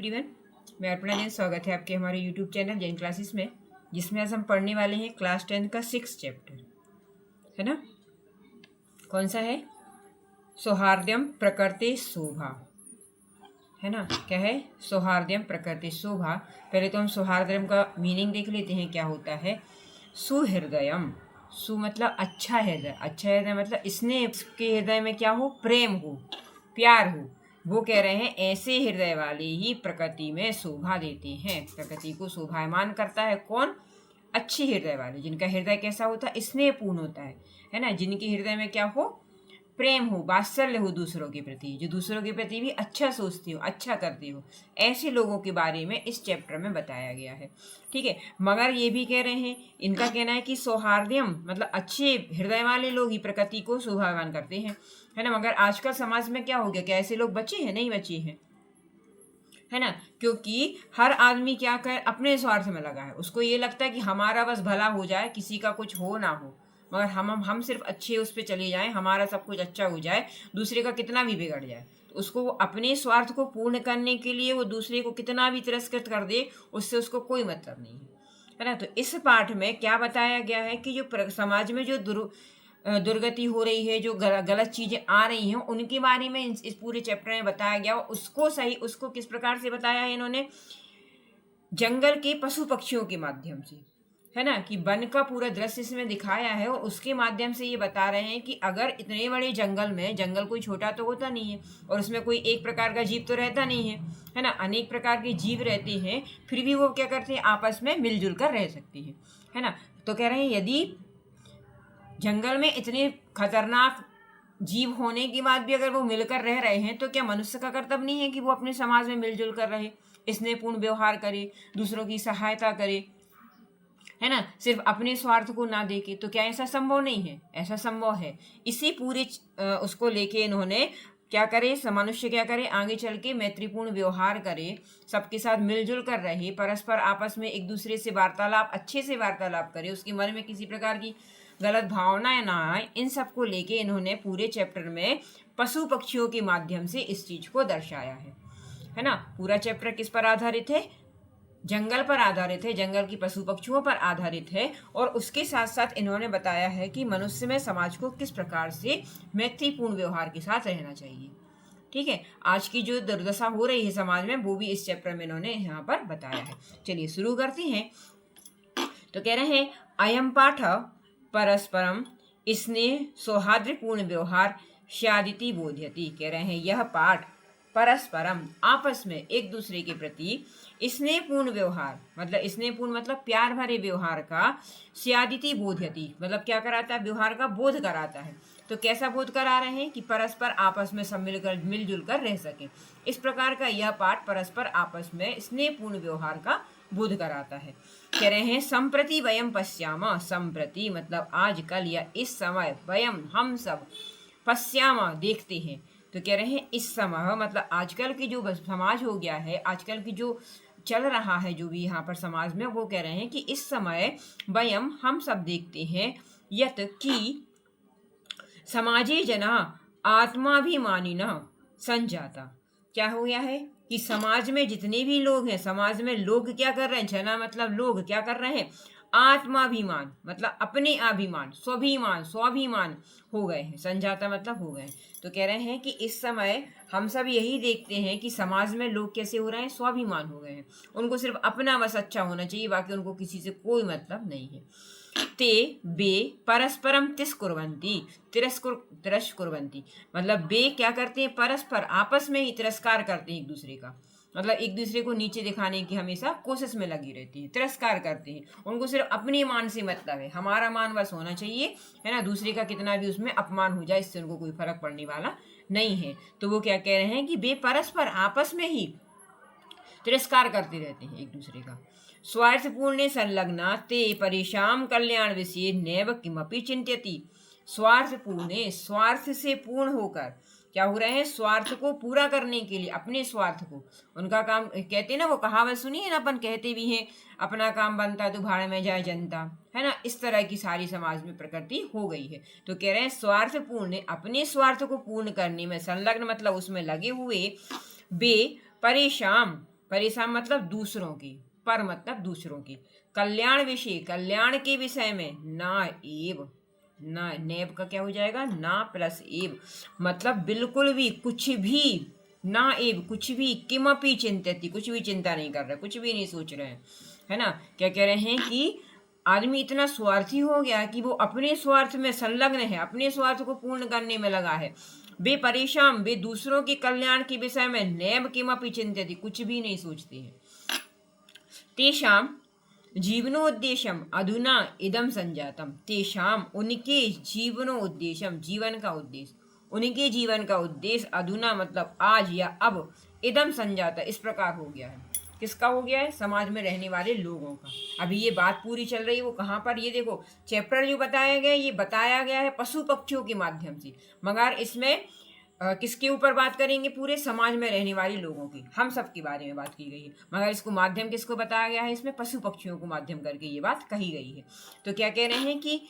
Everyone, मैं अर्पणा जैन। स्वागत है आपके हमारे यूट्यूब चैनल जैन क्लासेस में, जिसमें आज हम पढ़ने वाले हैं क्लास 10 का 6 चैप्टर, है ना। कौन सा है? सौहार्द्यम प्रकृति शोभा, है ना। क्या है? सौहार्द्यम प्रकृति शोभा। पहले तो हम सौहार्द्यम का मीनिंग देख लेते हैं, क्या होता है। सुहृदयम, सु मतलब अच्छा हृदय, अच्छा हृदय मतलब स्नेह के हृदय में क्या हो? प्रेम हो, प्यार हो। वो कह रहे हैं ऐसे हृदय वाले ही प्रकृति में शोभा देते हैं, प्रकृति को शोभायमान करता है। कौन? अच्छे हृदय वाले, जिनका हृदय कैसा होता है? स्नेहपूर्ण होता है ना। जिनके हृदय में क्या हो? प्रेम हो, वात्सल्य हो दूसरों के प्रति, जो दूसरों के प्रति भी अच्छा सोचते हो, अच्छा करते हो। ऐसे लोगों के बारे में इस चैप्टर में बताया गया है, ठीक है। मगर ये भी कह रहे हैं, इनका कहना है कि सौहार्द्यम मतलब अच्छे हृदय वाले लोग ही प्रकृति को शोभावान करते हैं, है ना। मगर आजकल समाज में क्या हो गया? क्या ऐसे लोग बचे हैं? नहीं बचे हैं, है ना। क्योंकि हर आदमी क्या कर अपने स्वार्थ में लगा है। उसको ये लगता है कि हमारा बस भला हो जाए, किसी का कुछ हो ना हो, मगर हम सिर्फ अच्छे उस पर चले जाएं, हमारा सब कुछ अच्छा हो जाए, दूसरे का कितना भी बिगड़ जाए तो उसको अपने स्वार्थ को पूर्ण करने के लिए वो दूसरे को कितना भी तिरस्कृत कर दे, उससे उसको कोई मतलब नहीं है ना। तो इस पाठ में क्या बताया गया है कि जो समाज में जो दुर्गति हो रही है, जो गलत चीजें आ रही हैं, उनके बारे में इस पूरे चैप्टर में बताया गया। उसको किस प्रकार से बताया है इन्होंने? जंगल के पशु पक्षियों के माध्यम से, है ना। कि वन का पूरा दृश्य इसमें दिखाया है और उसके माध्यम से ये बता रहे हैं कि अगर इतने बड़े जंगल में, जंगल कोई छोटा तो होता नहीं है और उसमें कोई एक प्रकार का जीव तो रहता नहीं है ना। अनेक प्रकार के जीव रहते हैं, फिर भी वो क्या करते हैं? आपस में मिलजुल कर रह सकते हैं, है ना। तो कह रहे हैं यदि जंगल में इतने खतरनाक जीव होने के बाद भी अगर वो मिलकर रह रहे हैं, तो क्या मनुष्य का कर्तव्य नहीं है कि वो अपने समाज में मिलजुल कर रहे, स्नेहपूर्ण व्यवहार करे, दूसरों की सहायता करे, है ना। सिर्फ अपने स्वार्थ को ना देखे। तो क्या ऐसा संभव नहीं है? ऐसा संभव है। इसी पूरे उसको लेके इन्होंने क्या करे? मनुष्य क्या करे? आगे चल के मैत्रीपूर्ण व्यवहार करे, सबके साथ मिलजुल कर रहे, परस्पर आपस में एक दूसरे से वार्तालाप, अच्छे से वार्तालाप करे, उसके मन में किसी प्रकार की गलत भावनाएं ना आए। इन सब को लेके इन्होंने पूरे चैप्टर में पशु पक्षियों के माध्यम से इस चीज को दर्शाया है ना। पूरा चैप्टर किस पर आधारित है? जंगल पर आधारित है, जंगल की पशु पक्षियों पर आधारित है। और उसके साथ साथ इन्होंने बताया है कि मनुष्य में समाज को किस प्रकार से मैत्रीपूर्ण व्यवहार के साथ रहना चाहिए, ठीक है। आज की जो दुर्दशा हो रही है समाज में, वो भी इस चैप्टर में इन्होंने यहाँ पर बताया है। चलिए शुरू करते हैं। तो कह रहे हैं अयम पाठ परस्परम स्नेह सौहार्द्रपूर्ण व्यवहार स्यादिति बोध्यति। कह रहे हैं यह पाठ परस्परम आपस में एक दूसरे के प्रति स्नेहपूर्ण व्यवहार मतलब स्नेहपूर्ण मतलब प्यार भरे व्यवहार का स्यादिति बोध्यति मतलब क्या कराता है? व्यवहार का बोध कराता है। तो कैसा बोध करा रहे हैं? कि परस्पर आपस में सब मिलजुल कर रह सके। इस प्रकार का यह पाठ परस्पर आपस में स्नेहपूर्ण व्यवहार का बोध कराता है। कह रहे हैं संप्रति वयम पश्यामा, संप्रति मतलब आजकल या इस समय, वयम हम सब, पश्यामा देखते हैं। तो कह रहे हैं इस समय मतलब आजकल की जो समाज हो गया है, आजकल की जो चल रहा है जो भी यहाँ पर समाज में, वो कह रहे हैं कि इस समय वयम हम सब देखते हैं, यत की समाजे जना आत्माभिमानिनः संजाता। क्या हो गया है? कि समाज में जितने भी लोग हैं, समाज में लोग क्या कर रहे हैं? जना मतलब लोग क्या कर रहे हैं? आत्माभिमान मतलब अपने अभिमान, स्वाभिमान हो गए हैं। संजाता मतलब हो गए। तो कह रहे हैं कि इस समय हम सब यही देखते हैं कि समाज में लोग कैसे हो रहे हैं? स्वाभिमान हो गए हैं। उनको सिर्फ अपना बस अच्छा होना चाहिए, बाकी उनको किसी से कोई मतलब नहीं है। ते बे परस्परम तिरस्कुर्वन्ति मतलब बे क्या करते हैं? परस्पर आपस में ही तिरस्कार करते हैं एक दूसरे का, मतलब एक दूसरे को नीचे दिखाने की हमेशा कोशिश में लगी रहती है, तिरस्कार करते हैं। उनको सिर्फ अपने मान से मतलब है, हमारा मान बस होना चाहिए, है ना। दूसरे का कितना भी उसमें अपमान हो जाए, इससे उनको कोई फर्क पड़ने वाला नहीं है। तो वो क्या कह रहे हैं कि बे परस्पर आपस में ही तिरस्कार करते रहते हैं एक दूसरे का। स्वार्थपूर्ण संलग्ना ते परेशान कल्याण विषय नैव किमपि चिंत्यति। स्वार्थपूर्ण स्वार्थ से पूर्ण होकर क्या हो रहे हैं? स्वार्थ को पूरा करने के लिए, अपने स्वार्थ को, उनका काम कहते हैं ना, वो कहावत सुनिए ना, अपन कहते भी हैं, अपना काम बनता तो भाड़ में जाए जनता, है ना। इस तरह की सारी समाज में प्रकृति हो गई है। तो कह रहे हैं स्वार्थपूर्ण अपने स्वार्थ को पूर्ण करने में संलग्न मतलब उसमें लगे हुए, बे परेशान परेशान मतलब दूसरों की, पर मतलब दूसरों की, कल्याण विषय कल्याण के विषय में, ना एव, ना नेब का क्या हो जाएगा, ना प्लस एव, मतलब बिल्कुल भी, कुछ भी, ना एव कुछ भी, किमपि चिंतति कुछ भी चिंता नहीं कर रहे, कुछ भी नहीं सोच रहे हैं, है ना। क्या कह रहे हैं कि आदमी इतना स्वार्थी हो गया कि वो अपने स्वार्थ में संलग्न है, अपने स्वार्थ को पूर्ण करने में लगा है। वे परेशान, वे दूसरों के कल्याण के विषय में नैव किमपि चिंतति कुछ भी नहीं सोचते हैं। तेषाम जीवनोद्देश्यम अधुना इदम संजातम, तेषाम उनके जीवनोद्देश्यम जीवन का उद्देश्य, उनके जीवन का उद्देश्य अधुना मतलब आज या अब, इदम संजाता इस प्रकार हो गया है। किसका हो गया है, समाज में रहने वाले लोगों का। अभी ये बात पूरी चल रही है वो कहाँ पर, ये देखो चैप्टर जो बताया गया ये बताया गया है पशु पक्षियों के माध्यम से, मगर इसमें किसके ऊपर बात करेंगे, पूरे समाज में रहने वाले लोगों की, हम सब के बारे में बात की गई है, मगर इसको माध्यम किसको बताया गया है, इसमें पशु पक्षियों को माध्यम करके ये बात कही गई है। तो क्या कह रहे हैं कि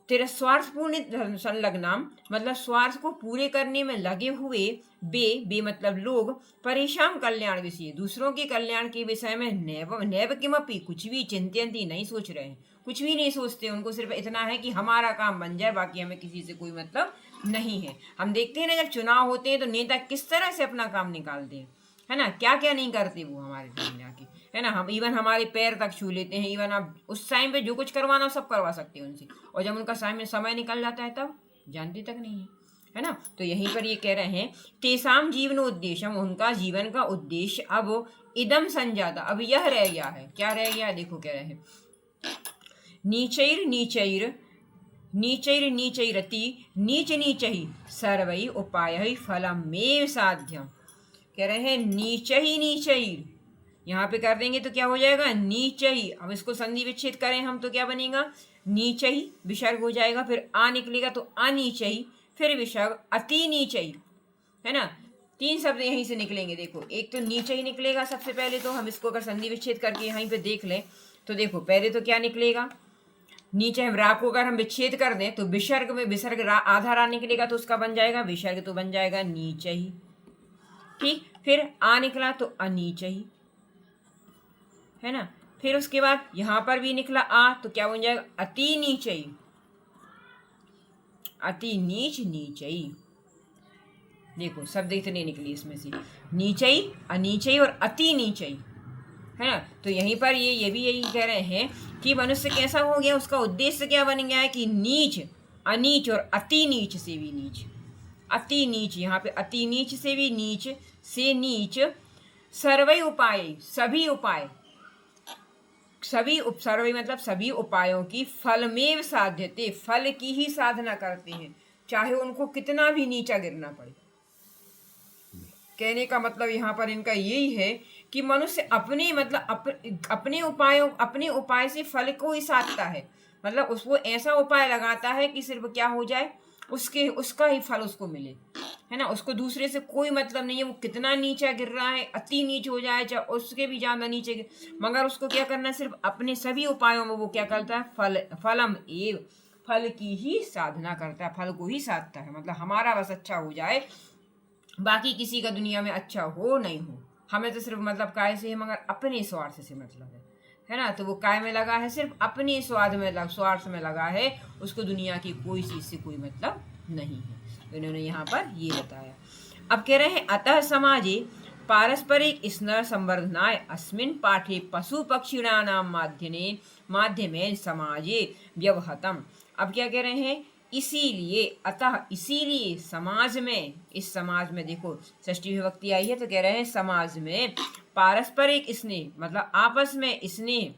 तेरा स्वार्थपूर्ण संलग्नाम मतलब स्वार्थ को पूरे करने में लगे हुए, बे मतलब लोग, परेशान कल्याण विषय दूसरों के कल्याण के विषय में, नैव किमपि कुछ भी चिंतयन्ति नहीं सोच रहे हैं, कुछ भी नहीं सोचते, उनको सिर्फ इतना है कि हमारा काम बन जाए, बाकी हमें किसी से कोई मतलब नहीं है। हम देखते हैं ना जब चुनाव होते हैं तो नेता किस तरह से अपना काम निकालते हैं, है ना, क्या क्या नहीं करते वो हमारे सामने आके, है ना। हम इवन हमारे पैर तक छू लेते हैं, इवन आप उस टाइम पे जो कुछ करवाना सब करवा सकते हैं उनसे, और जब उनका समय निकल जाता है तब जानते तक नहीं है ना। तो यहीं पर ये कह रहे हैं तेसाम जीवन उद्देश्य, उनका जीवन का उद्देश्य अब इदम संजाता, अब यह रह गया है, क्या रह गया, देखो कह रहे हैं नीचैर नीचैर नीचैर नीचैरति नीच नीच ही सर्वै उपाय फलमेव साध्यम। कह रहे हैं नीच ही नीचैर, यहाँ पे कर देंगे तो क्या हो जाएगा, नीच ही। अब इसको संधि विच्छेद करें हम तो क्या बनेगा, नीच ही विसर्ग हो जाएगा, फिर आ निकलेगा तो अनीच ही, फिर विसर्ग अति नीच ही, है ना। तीन शब्द यहीं से निकलेंगे, देखो एक तो नीच ही निकलेगा सबसे पहले, तो हम इसको अगर संधि विच्छेद करके यहीं पे देख लें तो देखो पहले तो क्या निकलेगा, नीचे हम रा को अगर हम विच्छेद कर दें तो विसर्ग में विसर्ग रा आधा रा निकलेगा तो उसका बन जाएगा विसर्ग, तो बन जाएगा नीच ही, ठीक। फिर आ निकला तो अनीच ही, है ना। फिर उसके बाद यहां पर भी निकला आ तो क्या बन जाएगा, अति नीच ही, अति नीच नीच ही। देखो शब्द इतने निकली इसमें से, नीच ही, अनीच ही और अति नीच ही, है ना। तो यहीं पर ये भी यही कह रहे हैं कि मनुष्य कैसा हो गया, उसका उद्देश्य क्या बन गया है कि नीच, अनीच और अति नीच से भी नीच, अति नीच, यहाँ पे अति नीच से भी नीच से नीच, सर्वै उपाय सभी उपाय, सर्वै मतलब सभी उपायों की, फलमेव साध्यते फल की ही साधना करते हैं, चाहे उनको कितना भी नीचा गिरना पड़े। कहने का मतलब यहाँ पर इनका यही है कि मनुष्य अपने मतलब अपने उपाय से फल को ही साधता है, मतलब उसको ऐसा उपाय लगाता है कि सिर्फ क्या हो जाए, उसका ही फल उसको मिले, है ना। उसको दूसरे से कोई मतलब नहीं है, वो कितना नीचा गिर रहा है, अति नीच हो जाए चाहे उसके भी ज्यादा नीचे, मगर उसको क्या करना है, सिर्फ अपने सभी उपायों में वो क्या करता है, फलम एव फल की ही साधना करता है, फल को ही साधता है, मतलब हमारा बस अच्छा हो जाए, बाकी किसी का दुनिया में अच्छा हो नहीं हो, हमें तो सिर्फ मतलब काय से है, मगर अपने स्वार्थ से मतलब है ना। तो वो काय में लगा है, सिर्फ अपने स्वार्थ में लगा है, उसको दुनिया की कोई चीज से कोई मतलब नहीं है। तो इन्होंने यहाँ पर ये बताया। अब कह रहे हैं अतः समाजे पारस्परिक स्नेह संवर्धनाय अस्मिन् पाठे पशु पक्षिणानाम माध्यमेन समाजे व्यवहतम। अब क्या कह रहे हैं, इसीलिए अतः इसीलिए समाज में, इस समाज में देखो षष्ठी विभक्ति आई है तो कह रहे हैं समाज में पारस्परिक स्नेह मतलब आपस में स्नेह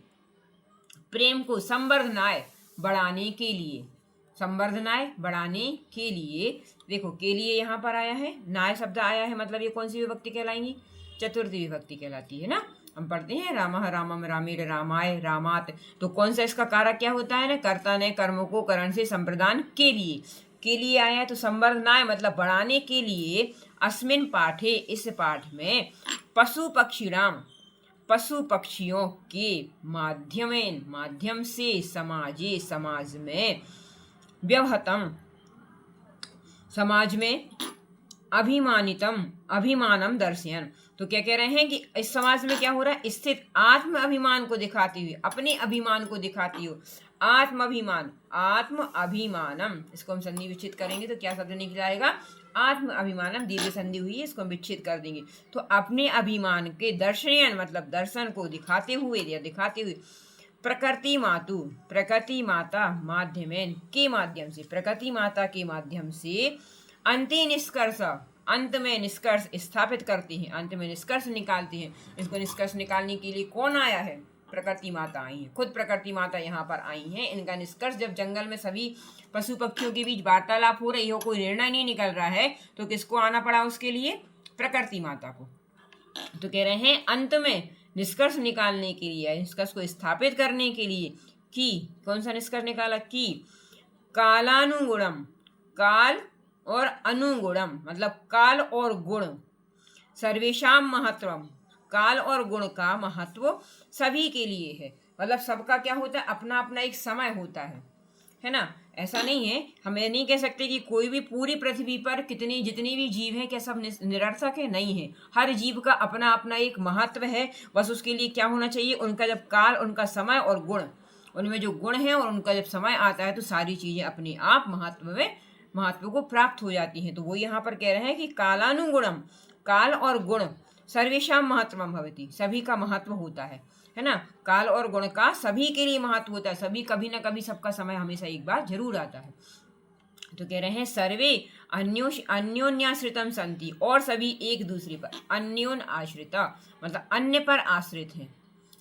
प्रेम को संवर्धनाय बढ़ाने के लिए, संवर्धनाय बढ़ाने के लिए, देखो के लिए यहाँ पर आया है, नाय शब्द आया है, मतलब ये कौन सी विभक्ति कहलाएंगी, चतुर्थी विभक्ति कहलाती है ना। हम पढ़ते हैं रामः रामम रामेर रामाय रामात, तो कौन सा इसका कारक क्या होता है ना, कर्ता ने कर्मों को करण से संप्रदान के लिए आया है, तो संवर्धनाय मतलब बढ़ाने के लिए, अस्मिन पाठे इस पाठ में, पशु पक्षियों के माध्यम से समाज में, व्यवहतम समाज में, अभिमानम दर्शयन, तो क्या कह रहे हैं कि इस समास में क्या हो रहा है, स्थित आत्म अभिमान को दिखाती हुई, अपने अभिमान को दिखाती हो, आत्म अभिमान, आत्म अभिमानम, इसको हम संधि विच्छेद करेंगे तो क्या शब्द निकल आएगा, आत्म अभिमानम, दीर्घ संधि हुई है, इसको हम विच्छेद कर देंगे। तो अपने अभिमान के दर्शयन मतलब दर्शन को दिखाते हुए या दिखाते हुए, प्रकृति मातु, प्रकृति माता माध्यमेन के माध्यम से, प्रकृति माता के माध्यम से अंति निष्कर्ष, अंत में निष्कर्ष स्थापित करते हैं, अंत में निष्कर्ष निकालते हैं। इसको निष्कर्ष निकालने के लिए कौन आया है, प्रकृति माता आई है, खुद प्रकृति माता यहाँ पर आई हैं। इनका निष्कर्ष जब जंगल में सभी पशु पक्षियों के बीच वार्तालाप हो रही हो, कोई निर्णय नहीं निकल रहा है, तो किसको आना पड़ा उसके लिए, प्रकृति माता को। तो कह रहे हैं अंत में निष्कर्ष निकालने के लिए, निष्कर्ष को स्थापित करने के लिए, कि कौन सा निष्कर्ष निकाला, कि कालानुगुणम, काल और अनुगुणम मतलब काल और गुण, सर्वेशाम महत्वम, काल और गुण का महत्व सभी के लिए है। मतलब सबका क्या होता है, अपना अपना एक समय होता है ना। ऐसा नहीं है, हमें नहीं कह सकते कि कोई भी पूरी पृथ्वी पर कितनी जितनी भी जीव हैं क्या सब निरर्थक है, नहीं है। हर जीव का अपना अपना एक महत्व है। बस उसके लिए क्या होना चाहिए, उनका जब काल, उनका समय और गुण, उनमें जो गुण है और उनका जब समय आता है तो सारी चीजें अपने आप महत्व को प्राप्त हो जाती हैं। तो वो यहाँ पर कह रहे हैं कि कालानुगुणम, काल और गुण, सर्वेशाम महत्वम भवति, सभी का महत्व होता है ना। काल और गुण का सभी के लिए महत्व होता है, सभी कभी ना कभी, सबका समय हमेशा एक बार जरूर आता है। तो कह रहे हैं सर्वे अन्योन्याश्रितम संति, और सभी एक दूसरे पर, अन्योन आश्रिता मतलब अन्य पर आश्रित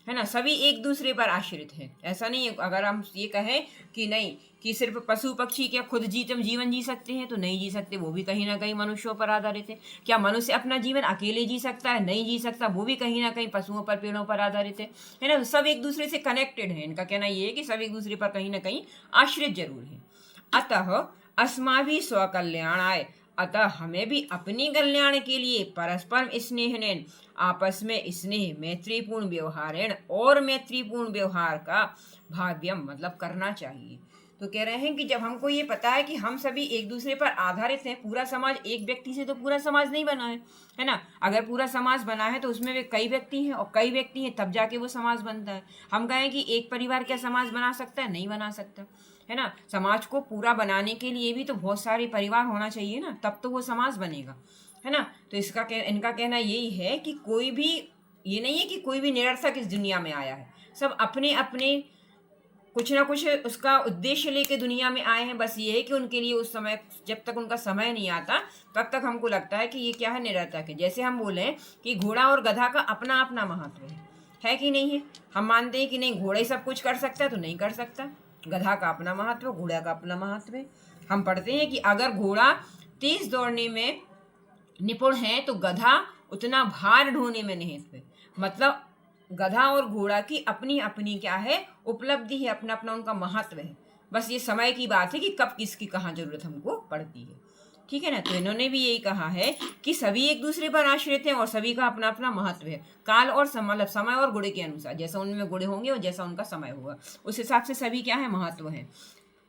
है ना, सभी एक दूसरे पर आश्रित हैं। ऐसा नहीं है अगर हम ये कहें कि नहीं कि सिर्फ पशु पक्षी क्या खुद जीवन जी सकते हैं, तो नहीं जी सकते, वो भी कहीं ना कहीं मनुष्यों पर आधारित है। क्या मनुष्य अपना जीवन अकेले जी सकता है, नहीं जी सकता, वो भी कहीं ना कहीं पशुओं पर, पेड़ों पर आधारित है ना। सब एक दूसरे से कनेक्टेड है। इनका कहना ये है कि सब एक दूसरे पर कहीं ना कहीं आश्रित जरूर है। अतः अस्माभि स्वकल्याणाय, अतः हमें भी अपनी कल्याण के लिए परस्पर स्नेहनेन, आपस में स्नेह, मैत्रीपूर्ण व्यवहारेण, और मैत्रीपूर्ण व्यवहार का भाव्यम मतलब करना चाहिए। तो कह रहे हैं कि जब हमको ये पता है कि हम सभी एक दूसरे पर आधारित हैं, पूरा समाज एक व्यक्ति से तो पूरा समाज नहीं बना है ना। अगर पूरा समाज बना है तो उसमें वे कई व्यक्ति हैं, और कई व्यक्ति हैं तब जाके वो समाज बनता है। हम कहें कि एक परिवार क्या समाज बना सकता है, नहीं बना सकता है ना। समाज को पूरा बनाने के लिए भी तो बहुत सारे परिवार होना चाहिए ना, तब तो वो समाज बनेगा, है ना। तो इनका कहना यही है कि कोई भी ये नहीं है कि कोई भी निरर्थक इस दुनिया में आया है। सब अपने अपने कुछ ना कुछ उसका उद्देश्य लेके दुनिया में आए हैं। बस ये है कि उनके लिए उस समय, जब तक उनका समय नहीं आता तब तक हमको लगता है कि ये क्या है, निरर्थक है। जैसे हम बोलें कि घोड़ा और गधा का अपना अपना महत्व है कि नहीं है। हम मानते हैं कि नहीं घोड़ा ही सब कुछ कर सकता है, तो नहीं कर सकता। गधा का अपना महत्व, घोड़ा का अपना महत्व है। हम पढ़ते हैं कि अगर घोड़ा तेज दौड़ने में निपुण है तो गधा उतना भार ढोने में निहित है। मतलब गधा और घोड़ा की अपनी अपनी क्या है, उपलब्धि है, अपना अपना उनका महत्व है। बस ये समय की बात है कि कब किसकी कहाँ जरूरत हमको पड़ती है, ठीक है ना। तो इन्होंने भी यही कहा है कि सभी एक दूसरे पर आश्रित हैं और सभी का अपना अपना महत्व है। काल और मतलब समय और गुण के अनुसार, जैसा उनमें गुण होंगे और जैसा उनका समय होगा उस हिसाब से सभी क्या है, महत्व है।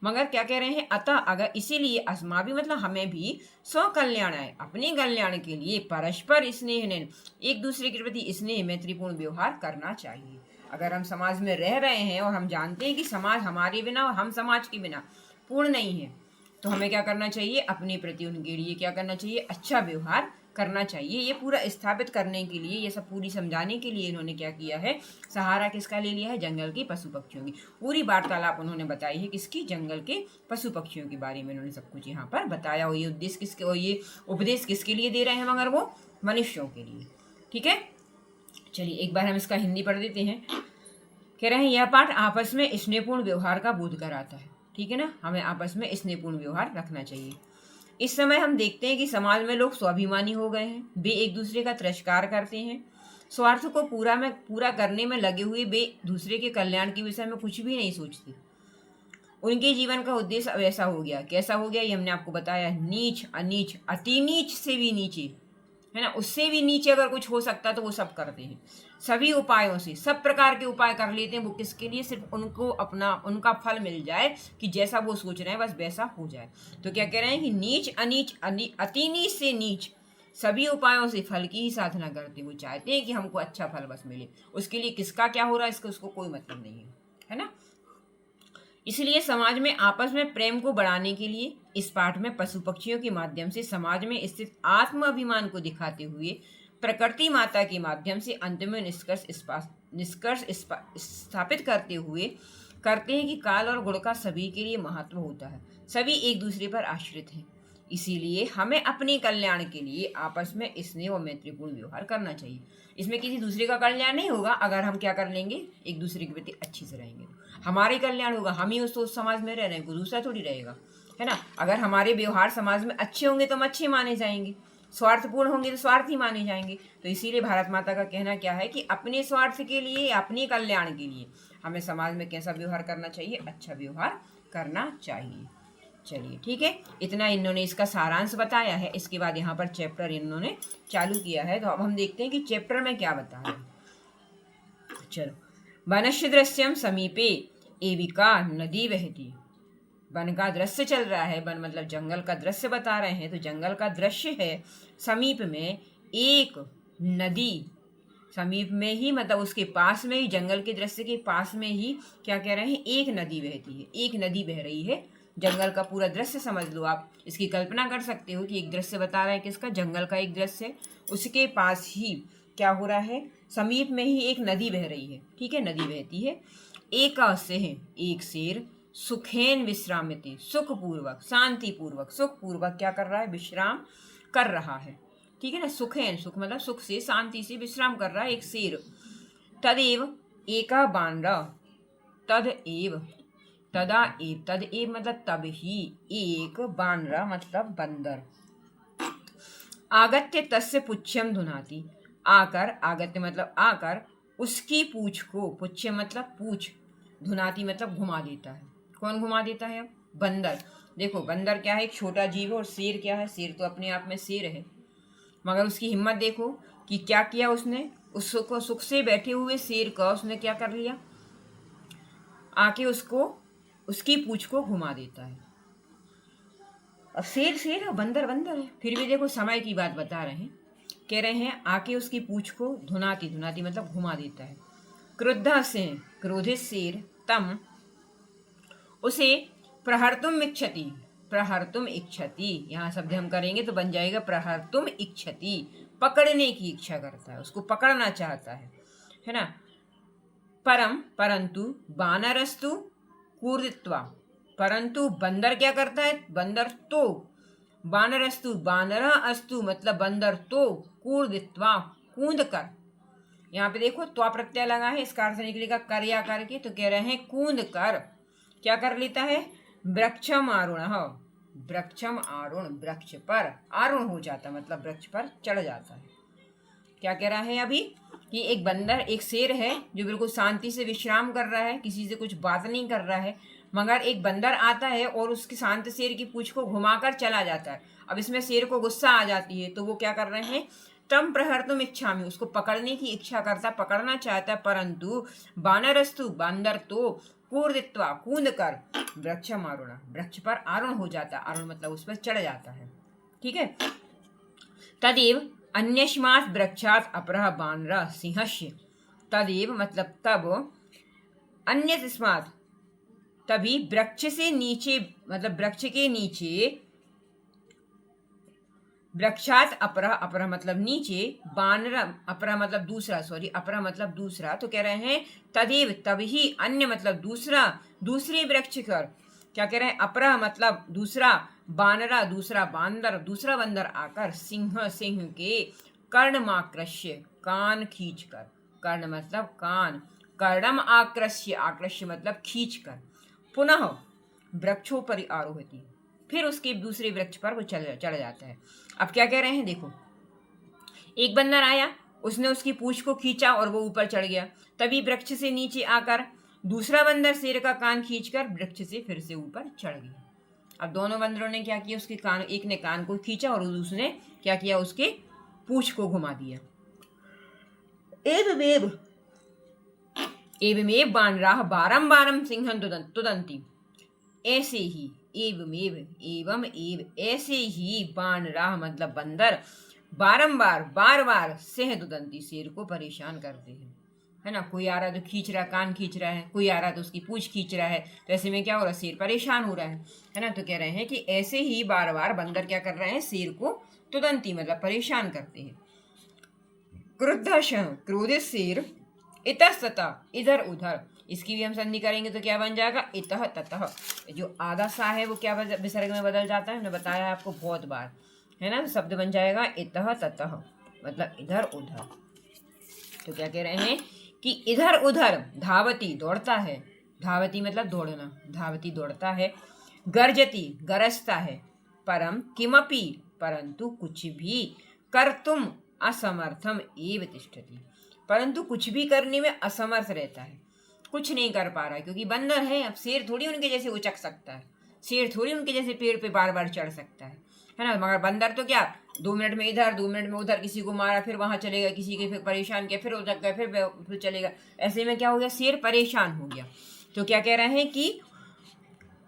मगर क्या कह रहे हैं, अतः अगर इसीलिए अस्मा भी मतलब हमें भी स्वकल्याण है, अपने कल्याण के लिए परस्पर स्नेह, एक दूसरे के प्रति स्नेह, मैत्रीपूर्ण व्यवहार करना चाहिए। अगर हम समाज में रह रहे हैं और हम जानते हैं कि समाज हमारे बिना और हम समाज के बिना पूर्ण नहीं है, तो हमें क्या करना चाहिए, अपने प्रति उनके लिए क्या करना चाहिए, अच्छा व्यवहार करना चाहिए। ये पूरा स्थापित करने के लिए, ये सब पूरी समझाने के लिए इन्होंने क्या किया है, सहारा किसका ले लिया है, जंगल के पशु पक्षियों की। पूरी वार्तालाप उन्होंने बताई है किसकी, जंगल के पशु पक्षियों के बारे में उन्होंने सब कुछ यहाँ पर बताया। और ये उद्देश्य किसके, और ये उपदेश किसके लिए दे रहे हैं, मगर वो मनुष्यों के लिए। ठीक है, चलिए एक बार हम इसका हिंदी पढ़ देते हैं। कह रहे हैं यह पाठ आपस में स्नेहपूर्ण व्यवहार का बोध कराता है। ठीक है ना, हमें आपस में स्नेहपूर्ण व्यवहार रखना चाहिए। इस समय हम देखते हैं कि समाज में लोग स्वाभिमानी हो गए हैं। वे एक दूसरे का तिरस्कार करते हैं, स्वार्थ को पूरा करने में लगे हुए वे दूसरे के कल्याण के विषय में कुछ भी नहीं सोचते। उनके जीवन का उद्देश्य अब ऐसा हो गया, कैसा हो गया ये हमने आपको बताया, नीच, अनीच, अति नीच से भी नीचे, है ना, उससे भी नीचे अगर कुछ हो सकता तो वो सब करते हैं। सभी उपायों से, सब प्रकार के उपाय कर लेते हैं। वो किसके लिए, सिर्फ उनको अपना उनका फल मिल जाए, कि जैसा वो सोच रहे हैं बस वैसा हो जाए। तो क्या कह रहे हैं कि नीच, अनीच, अति नीच से नीच, सभी उपायों से फल की ही साधना करते हैं। वो चाहते हैं कि हमको अच्छा फल बस मिले, उसके लिए किसका क्या हो रहा है इसका उसको कोई मतलब नहीं है ना। इसलिए समाज में आपस में प्रेम को बढ़ाने के लिए इस पाठ में पशु पक्षियों के माध्यम से समाज में स्थित आत्म अभिमान को दिखाते हुए प्रकृति माता के माध्यम से अंत में निष्कर्ष स्थापित करते हैं कि काल और गुण का सभी के लिए महत्व होता है, सभी एक दूसरे पर आश्रित हैं। इसीलिए हमें अपने कल्याण के लिए आपस में स्नेह और मैत्रीपूर्ण व्यवहार करना चाहिए। इसमें किसी दूसरे का कल्याण नहीं होगा अगर हम क्या कर लेंगे, एक दूसरे के प्रति अच्छे से रहेंगे। हमारे कल्याण होगा, हम ही उस समाज में रह रहे हैं, कोई दूसरा थोड़ी रहेगा, है ना। अगर हमारे व्यवहार समाज में अच्छे होंगे तो हम अच्छे माने जाएंगे, स्वार्थपूर्ण होंगे तो स्वार्थी माने जाएंगे। तो इसीलिए भारत माता का कहना क्या है कि अपने स्वार्थ के लिए, अपने कल्याण के लिए हमें समाज में कैसा व्यवहार करना चाहिए, अच्छा व्यवहार करना चाहिए। चलिए ठीक है, इतना इन्होंने इसका सारांश बताया है। इसके बाद यहाँ पर चैप्टर इन्होंने चालू किया है, तो अब हम देखते हैं कि चैप्टर में क्या बता रहे हैं। चलो, वनस्य दृश्यम समीपे एविका नदी बहती। वन का दृश्य चल रहा है, वन मतलब जंगल का दृश्य बता रहे हैं। तो जंगल का दृश्य है, समीप में एक नदी, समीप में ही मतलब उसके पास में ही, जंगल के दृश्य के पास में ही क्या कह रहे हैं, एक नदी बहती है, एक नदी बह रही है। जंगल का पूरा दृश्य समझ लो आप, इसकी कल्पना कर सकते हो कि एक दृश्य बता रहा है किसका, जंगल का एक दृश्य, उसके पास ही क्या हो रहा है, समीप में ही एक नदी बह रही है। ठीक है, नदी बहती है। एक एक शेर सुखेन विश्रामित, सुखपूर्वक, शांतिपूर्वक, सुखपूर्वक क्या कर रहा है, विश्राम कर रहा है। ठीक है ना, सुखेन, सुख मतलब सुख से, शांति से विश्राम कर रहा है एक शेर। तदेव एका बानरा, तदेव मतलब तब ही, एक बानरा मतलब बंदर, आगत्य तस्य पुच्छ्यम धुनाति, आकर, आगत्य मतलब आकर, उसकी पूछ को, पुच्छ्य मतलब पूछ, धुनाति मतलब घुमा देता है। कौन घुमा देता है, अब बंदर। देखो बंदर क्या है, एक छोटा जीव है, और शेर क्या है, शेर तो अपने आप में शेर है, मगर उसकी हिम्मत देखो कि क्या किया उसने, उसको सुख से बैठे हुए शेर का उसने क्या कर लिया, आके उसको, उसकी पूछ को घुमा देता है। अब शेर शेर है, बंदर बंदर है, फिर भी देखो समय की बात बता रहे हैं, कह रहे हैं आके उसकी पूछ को धुनाती, धुनाती मतलब घुमा देता है। क्रुद्धा से, क्रोधित शेर, तम उसे, प्रहर्तुम इच्छति, प्रहर्तुम इच्छति, यहाँ शब्द हम करेंगे तो बन जाएगा प्रहर्तुम इच्छति, पकड़ने की इच्छा करता है, उसको पकड़ना चाहता है ना। परंतु बानरस्तु कूर्दित्वा, परंतु बंदर क्या करता है, बंदर तो, बानरस्तु, बानर अस्तु मतलब बंदर तो, कूर्दित्वा कूद कर, यहाँ पे देखो त्वा प्रत्यय लगा है, इसका अर्थ निकलेगा कर या करके, तो कह रहे हैं कूद कर क्या कर लेता है, वृक्षम आरुण, वृक्षम आरुण, वृक्ष पर आरुण हो जाता मतलब वृक्ष पर चढ़ जाता है। क्या कह रहा है अभी कि एक बंदर, एक शेर है जो बिल्कुल शांति से विश्राम कर रहा है, किसी से कुछ बात नहीं कर रहा है, मगर एक बंदर आता है और उसके शांत शेर की पूंछ को घुमाकर चला जाता है। अब इसमें शेर को गुस्सा आ जाती है, तो वो क्या कर रहे हैं, तम प्रहर्तुम इच्छामि, उसको पकड़ने की इच्छा करता, पकड़ना चाहता है, परंतु बानरस्तु, बंदर तो, कूर्दित्वा कूद कर, वृक्षम आरुण, वृक्ष पर आरुण हो जाता, आरुण मतलब उस पर चढ़ जाता है। ठीक है, तदेव अन्यस्मात् वृक्षात् अपरः बानरः सिंहस्य, तदेव मतलब तब, अन्यस्मात् तभी, वृक्ष से नीचे मतलब वृक्ष के नीचे, वृक्षात अपरा, अपरा मतलब नीचे, बानर, अपरा मतलब दूसरा, सॉरी अपरा मतलब दूसरा, तो कह रहे हैं तदेव तभी, अन्य मतलब दूसरा, दूसरे वृक्ष कर, क्या कह रहे हैं, अपरा मतलब दूसरा, बानरा दूसरा बांदर, दूसरा बंदर आकर, सिंह सिंह के, कर्णमाक्रश्य कान खींच कर, कर्ण मतलब कान, कर्णम आक्रश्य, आक्रश्य मतलब खींच कर, पुनः वृक्षोपरि आरोहति, फिर उसके दूसरे वृक्ष पर वो चढ़ जाता है। अब क्या कह रहे हैं देखो, एक बंदर आया, उसने उसकी पूंछ को खींचा और वो ऊपर चढ़ गया, तभी वृक्ष से नीचे आकर दूसरा बंदर शेर का कान खींचकर वृक्ष से फिर से ऊपर चढ़ गया। अब दोनों बंदरों ने क्या किया, उसके कान, एक ने कान को खींचा और दूसरे ने क्या किया, उसके पूंछ को घुमा दिया। एवमेव बानराः बारंबारम सिंहं तुदन्ति, ऐसे ही, एवमेव एवं एव ऐसे ही, बानराः मतलब बंदर, बारंबार बार बार सहदुदंती, शेर को परेशान करते हैं, है ना। कोई आ रहा है तो खींच रहा है, कान खींच रहा है, कोई आ रहा है तो उसकी पूंछ खींच रहा है, तो ऐसे में क्या हो रहा है, शेर परेशान हो रहा है ना। तो कह रहे हैं कि ऐसे ही बार बार बंदर क्या कर रहे हैं, शेर को तुदंती मतलब परेशान करते हैं। क्रुद्धः, क्रोधित शेर, इतस्ततः इधर उधर, इसकी भी हम संधि करेंगे तो क्या बन जाएगा, इतः ततः। जो आधा सा है वो क्या विसर्ग में बदल जाता है, हमने बताया है आपको बहुत बार, है ना। तो शब्द बन जाएगा इतः ततः, मतलब इधर उधर। तो क्या कह रहे हैं कि इधर उधर धावती, दौड़ता है, धावती मतलब दौड़ना, धावती दौड़ता है, गर्जती गरजता है, परम किमपि परंतु कुछ भी, कर्तुम असमर्थम एव तिष्ठति, परंतु कुछ भी करने में असमर्थ रहता है, कुछ नहीं कर पा रहा है, क्योंकि बंदर है। अब शेर थोड़ी उनके जैसे उचक सकता है, शेर थोड़ी उनके जैसे पेड़ पे बार बार चढ़ सकता है ना। मगर बंदर तो क्या 2 मिनट में इधर 2 मिनट में उधर, किसी को मारा फिर वहां चलेगा, किसी के फिर परेशान किया फिर उधर गया फिर चलेगा, ऐसे में क्या हो गया, शेर परेशान हो गया। तो क्या कह रहे हैं कि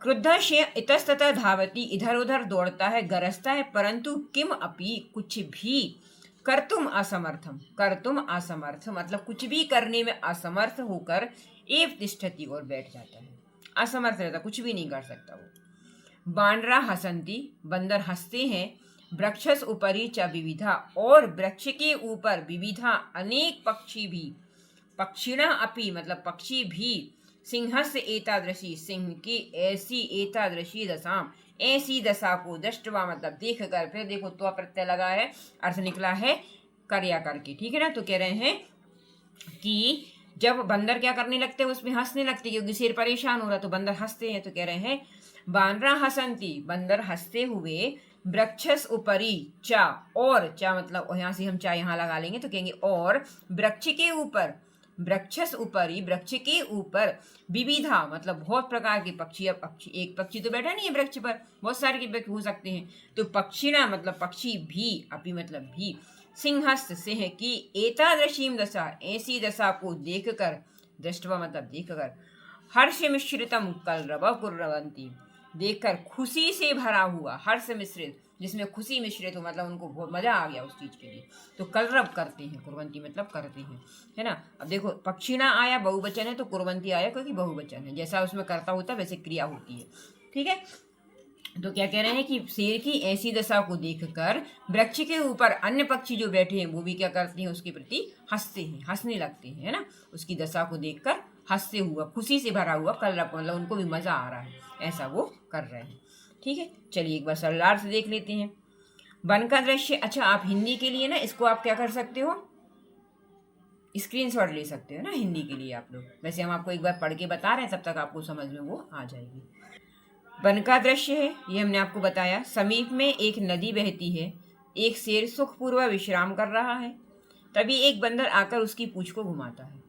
क्रुद्ध शेर इतस्ततः धावती, इधर उधर दौड़ता है, गरजता है, परंतु किम अपि कुछ भी, कर्तुम असमर्थम, कर्तुम असमर्थ मतलब कुछ भी करने में असमर्थ होकर, एव तिष्ठति और बैठ जाता है, असमर्थ रहता, कुछ भी नहीं कर सकता वो। बानरा हसंती, बंदर हंसते हैं, वृक्षस उपरी च विविधा, और वृक्ष के ऊपर विविधा अनेक पक्षी भी, पक्षिणा अपि मतलब पक्षी भी, सिंहस्य एतादृशी, सिंह की ऐसी, एतादृशी दशाम ऐसी दशा को, दृष्टवा मतलब देख कर, फिर देखो तो प्रत्यय लगा है, अर्थ निकला है कर्या करके, ठीक है ना। तो कह रहे हैं कि जब बंदर क्या करने लगते हैं, उसमें हंसने लगते, क्योंकि शेर परेशान हो रहा तो बंदर हंसते हैं। तो कह रहे हैं बानरा हसंती, बंदर हंसते हुए, वृक्षस उपरी चा, और चा मतलब यहाँ से हम चा यहाँ लगा लेंगे तो कहेंगे और, वृक्ष के ऊपर, वृक्षस उपरी वृक्ष के ऊपर, विविधा मतलब बहुत प्रकार के पक्षी। अब पक्षी एक पक्षी तो बैठा नहीं है वृक्ष पर, बहुत सारे के हो सकते हैं। तो पक्षिणा मतलब पक्षी भी, अपि मतलब भी, सिंहस्थ सिंह की, एतादृशीम दशा ऐसी दशा को देखकर, दृष्टवा मतलब देखकर, हर्ष मिश्रितम कलरव कुर्रवंती, देखकर खुशी से भरा हुआ, हर्ष मिश्रित जिसमें खुशी मिश्रित हो, मतलब उनको बहुत मजा आ गया उस चीज के लिए, तो कलरव करते हैं, कुर्वंती मतलब करते हैं, है ना। अब देखो पक्षिणा आया बहुवचन है, तो कुर्वंती आया क्योंकि बहुवचन है, जैसा उसमें कर्ता होता है वैसे क्रिया होती है, ठीक है। तो क्या कह रहे हैं कि शेर की ऐसी दशा को देखकर वृक्ष के ऊपर अन्य पक्षी जो बैठे हैं वो भी क्या करते हैं, उसके प्रति हंसते हैं, हंसने लगते हैं, है ना। उसकी दशा को देखकर हंसते हुआ, खुशी से भरा हुआ, कलरव मतलब उनको भी मजा आ रहा है, ऐसा वो कर रहे हैं, ठीक है। चलिए एक बार सरलार से देख लेते हैं वन का दृश्य। अच्छा, आप हिंदी के लिए ना इसको आप क्या कर सकते हो, स्क्रीनशॉट ले सकते हो ना हिंदी के लिए आप लोग, वैसे हम आपको एक बार पढ़ के बता रहे हैं, तब तक आपको समझ में वो आ जाएगी। वन का दृश्य है, ये हमने आपको बताया। समीप में एक नदी बहती है, एक शेर सुखपूर्वक विश्राम कर रहा है, तभी एक बंदर आकर उसकी पूंछ को घुमाता है।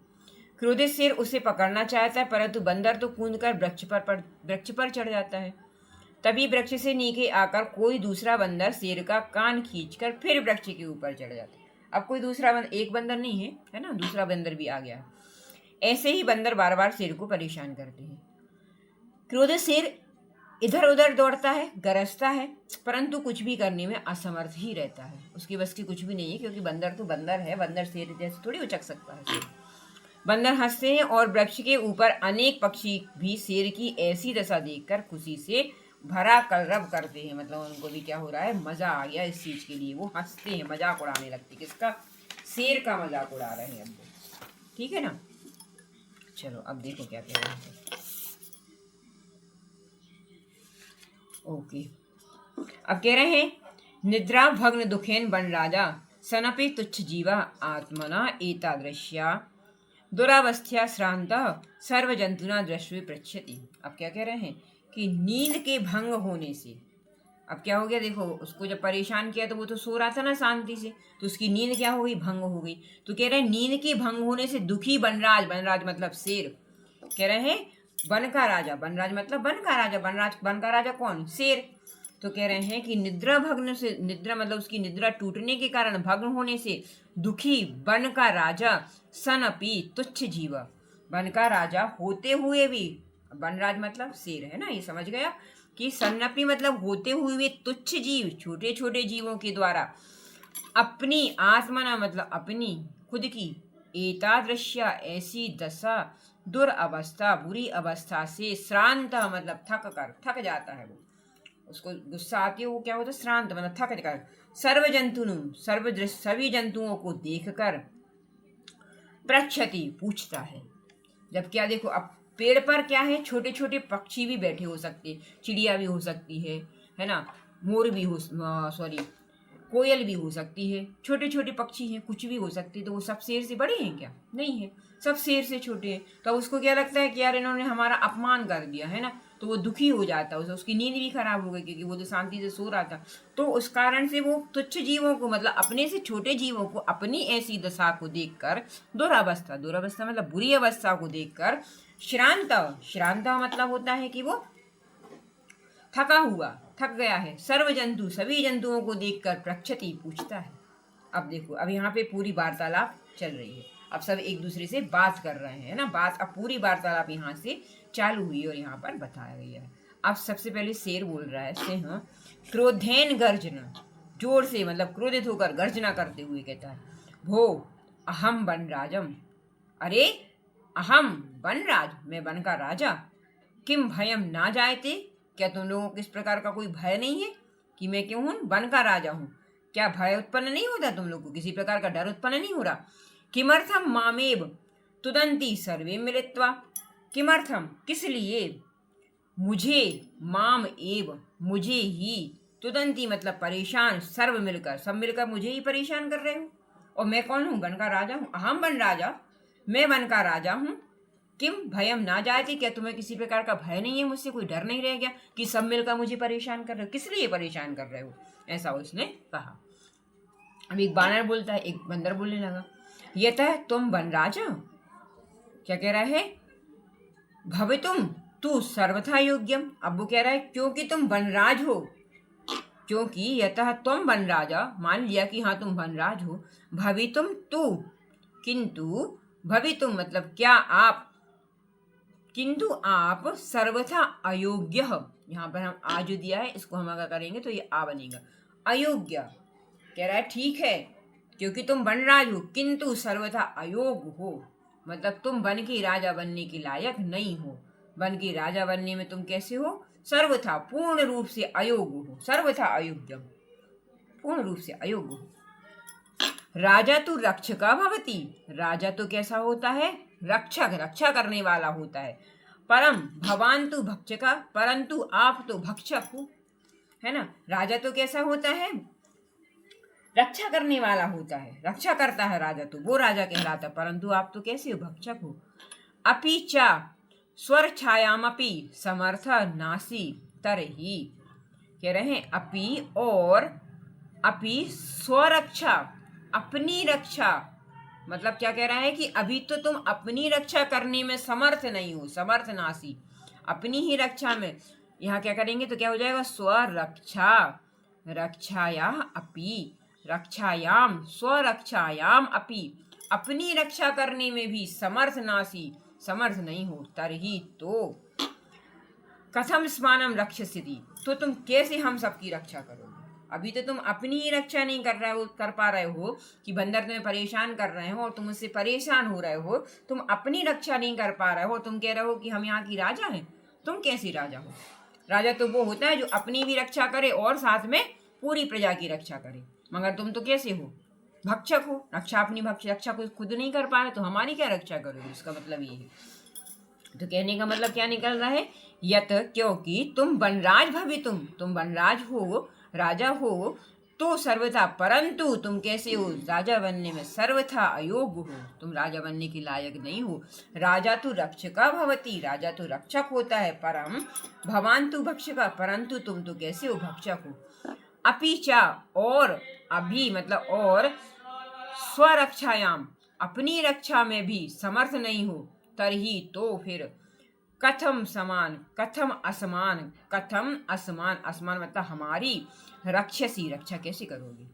क्रोधित शेर उसे पकड़ना चाहता है, परंतु बंदर तो कूदकर वृक्ष पर चढ़ जाता है। तभी वृक्ष से नीचे आकर कोई दूसरा बंदर शेर का कान खींचकर फिर वृक्ष के ऊपर चढ़ जाता है। अब कोई दूसरा एक बंदर नहीं है, है ना, दूसरा बंदर भी आ गया। ऐसे ही बंदर बार बार शेर को परेशान करते हैं। क्रोधित शेर इधर उधर दौड़ता है, गरजता है, परंतु कुछ भी करने में असमर्थ ही रहता है, उसकी बस की कुछ भी नहीं है, क्योंकि बंदर तो बंदर है, बंदर शेर जैसे थोड़ी उचक सकता है। बंदर हंसते हैं और वृक्ष के ऊपर अनेक पक्षी भी शेर की ऐसी दशा देखकर खुशी से भरा कलरव करते हैं, मतलब उनको भी क्या हो रहा है, मजा आ गया इस चीज के लिए, वो हंसते हैं, मजाक उड़ाने लगते, किसका, शेर का मजाक उड़ा रहे हैं अब, ठीक है ना। चलो अब देखो क्या कह रहे हैं। ओके, अब कह रहे हैं निद्रा भग्न दुखेन बन राजा, सनपि तुच्छ जीवा आत्मना एतादृश्या दुरावस्था श्रांत सर्व जंतुना दृष्टि पृच्छति। अब क्या कह रहे हैं कि नींद के भंग होने से, अब क्या हो गया, देखो उसको जब परेशान किया तो वो तो सो रहा था ना शांति से, तो उसकी नींद क्या हो गई, भंग हो गई। तो कह रहे हैं नींद के भंग होने से दुखी बनराज, बनराज मतलब शेर, कह रहे हैं वन का राजा, बनराज मतलब वन का राजा, बनराज वन का राजा कौन, शेर। तो कह रहे हैं कि निद्रा भग्न से, निद्रा मतलब उसकी निद्रा टूटने के कारण, भग्न होने से दुखी वन का राजा, सनपि तुच्छ जीवा, वन का राजा होते हुए भी, वनराज मतलब शेर है ना, ये समझ गया कि सन्नपि मतलब होते हुए तुच्छ जीव, छोटे छोटे जीवों के द्वारा, अपनी आत्मना मतलब अपनी खुद की, एतादृश्या ऐसी दशा, दुरअवस्था बुरी अवस्था से, श्रांत मतलब थक जाता है वो, उसको गुस्सा आती है, वो क्या होता है श्रांत मतलब थक कर, सर्व जंतुनु सभी जंतुओं को देखकर, पृच्छति पूछता है। जब क्या देखो, अब पेड़ पर क्या है, छोटे छोटे पक्षी भी बैठे हो सकते, चिड़िया भी हो सकती है ना, मोर भी हो, सॉरी कोयल भी हो सकती है, छोटे छोटे पक्षी हैं, कुछ भी हो सकती है। तो वो सब शेर से बड़े हैं क्या? नहीं है, सब शेर से छोटे हैं। तो उसको क्या लगता है कि यार इन्होंने हमारा अपमान कर दिया है ना, तो वो दुखी हो जाता है, उसकी नींद भी खराब हो गई, क्योंकि वो तो शांति से सो रहा था। तो उस कारण से वो तुच्छ जीवों को मतलब अपने से छोटे जीवों को अपनी ऐसी दशा को देखकर, दुरावस्था मतलब बुरी अवस्था को देखकर, श्रांत मतलब होता है कि वो थक गया है, सर्व जंतु सभी जंतुओं को देखकर पृच्छति पूछता है। अब देखो, अब यहाँ पे पूरी वार्तालाप चल रही है, अब सब एक दूसरे से बात कर रहे हैं ना, बात अब पूरी वार्तालाप यहाँ से चालू हुई और यहाँ पर बताया गया है। अब सबसे पहले शेर बोल रहा है, सिंह क्रोधेन गर्जना, जोर से मतलब क्रोधित होकर गर्जना करते हुए कहता है, भो अहम वनराजम, अरे अहम वनराज, मैं वन का राजा, किम भयम ना जायते, क्या तुम लोगों को इस प्रकार का कोई भय नहीं है कि मैं क्यों हूं, वन का राजा हूं, क्या भय उत्पन्न नहीं होता तुम लोग को, किसी प्रकार का डर उत्पन्न नहीं हो रहा? किमर्थम मामेव तुदंती सर्वे मिलित्वा, किमर्थम किस लिए, मुझे माम एव मुझे ही, तुदंती मतलब परेशान, सर्व मिलकर सब मिलकर मुझे ही परेशान कर रहे हो। और मैं कौन हूँ? वन का राजा हूँ, अहम वन राजा, मैं वन का राजा हूँ। किम भयम ना जायते, क्या तुम्हें किसी प्रकार का भय नहीं है, मुझसे कोई डर नहीं रह गया कि सब मिलकर मुझे परेशान कर रहे हो? किस लिए परेशान कर रहे हो? ऐसा उसने कहा। अब एक बानर बोलता है, एक बंदर बोलने लगा, यतः तुम वनराज, क्या कह रहा है, भवितुम तू सर्वथा योग्यम। अब वो कह रहा है क्योंकि तुम वनराज हो, क्योंकि यतः तुम वनराजा, मान लिया कि हाँ तुम वनराज हो, भवितुम तू, किंतु भवितुम मतलब क्या आप, किंतु आप सर्वथा अयोग्य, यहाँ पर हम आ जो दिया है इसको हम अगर करेंगे तो ये आ बनेगा, अयोग्य। कह रहा है ठीक है क्योंकि तुम वनराज हो, किंतु सर्वथा अयोग्य हो, मतलब तुम वन के राजा बनने के लायक नहीं हो। वन के राजा बनने में तुम कैसे हो? सर्वथा पूर्ण रूप से अयोग्य हो, सर्वथा अयोग्य, पूर्ण रूप से अयोग्य हो। राजा तो रक्षका भवती, राजा तो कैसा होता है? रक्षक, रक्षा करने वाला होता है। परम भवान तो भक्षका, परंतु आप तो भक्षक हो, है ना। राजा तो कैसा होता है? रक्षा करने वाला होता है, रक्षा करता है राजा, तो वो राजा कहलाता है, परंतु आप तो कैसे हो? भक्षक हो। अपि चा स्वर छायामपि समर्थ नासी तरही, कह रहे हैं अपि और अपि स्वरक्षा, अपनी रक्षा, मतलब क्या कह रहा है कि अभी तो तुम अपनी रक्षा करने में समर्थ नहीं हो, समर्थ नासी, अपनी ही रक्षा में, यहाँ क्या करेंगे तो क्या हो जाएगा? स्वरक्षा, रक्षाया अपि, रक्षायाम स्वरक्षायाम अपि, अपनी रक्षा करने में भी समर्थ नासी, समर्थ नहीं हो। तरही तो कथम स्मानम रक्षसिति, तो तुम कैसे हम सबकी रक्षा करोगे? अभी तो तुम अपनी ही रक्षा नहीं कर पा रहे हो कि बंदर तुम्हें परेशान कर रहे हो और तुम उससे परेशान हो रहे हो, तुम अपनी रक्षा नहीं कर पा रहे हो, तुम कह रहे हो कि हम यहाँ की राजा हैं। तुम कैसी राजा हो? राजा तो वो होता है जो अपनी भी रक्षा करे और साथ में पूरी प्रजा की रक्षा करे, मगर तुम तो कैसे हो? भक्षक हो, अपनी रक्षा को खुद नहीं कर पा रहे तो हमारी क्या रक्षा करोगे? इसका मतलब ये है। तो कहने का मतलब क्या निकल रहा है? यत क्योंकि तुम वनराज भवितुम, तुम वनराज हो, राजा हो, तो सर्वथा, परंतु तुम कैसे हो? राजा बनने में सर्वथा अयोग्य हो, तुम राजा बनने के लायक नहीं हो। राजा तो रक्षका भवती, राजा तो रक्षक होता है, परम भवान तु भक्षका, परंतु तुम तो कैसे हो? भक्षक हो। अपीचा और अभी मतलब और, स्वरक्षायाम अपनी रक्षा में भी समर्थ नहीं हो, तरही तो फिर, कथम समान, कथम असमान, कथम असमान, असमान मतलब हमारी, रक्षसी रक्षा कैसे करोगे,